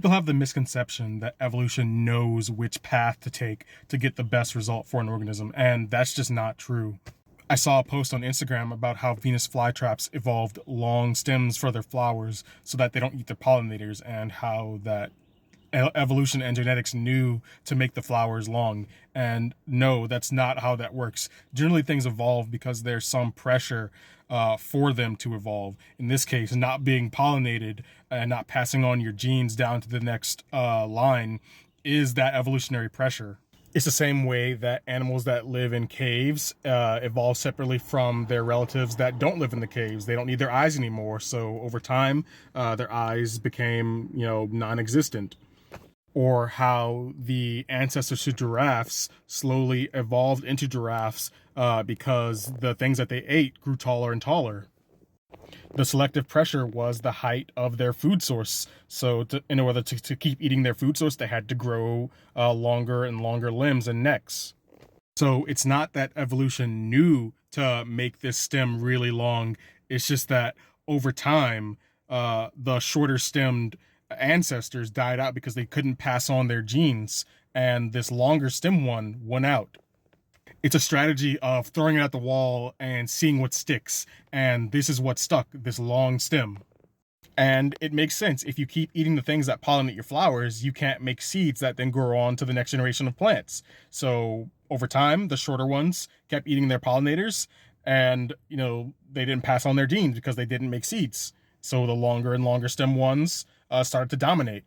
People have the misconception that evolution knows which path to take to get the best result for an organism, and that's just not true. I saw a post on Instagram about how Venus flytraps evolved long stems for their flowers so that they don't eat their pollinators, and how that evolution and genetics knew to make the flowers long. And no, that's not how that works. Generally, things evolve because there's some pressure for them to evolve. In this case, not being pollinated and not passing on your genes down to the next line is that evolutionary pressure. It's the same way that animals that live in caves evolve separately from their relatives that don't live in the caves. They don't need their eyes anymore, so over time, their eyes became, non-existent. Or how the ancestors to giraffes slowly evolved into giraffes because the things that they ate grew taller and taller. The selective pressure was the height of their food source. So in order to keep eating their food source, they had to grow longer and longer limbs and necks. So it's not that evolution knew to make this stem really long. It's just that over time, the shorter stemmed ancestors died out because they couldn't pass on their genes, and this longer stem one won out. It's a strategy of throwing it at the wall and seeing what sticks, and this is what stuck, this long stem. And it makes sense. If you keep eating the things that pollinate your flowers, you can't make seeds that then grow on to the next generation of plants. So over time, the shorter ones kept eating their pollinators, and they didn't pass on their genes because they didn't make seeds. So the longer and longer stem ones started to dominate.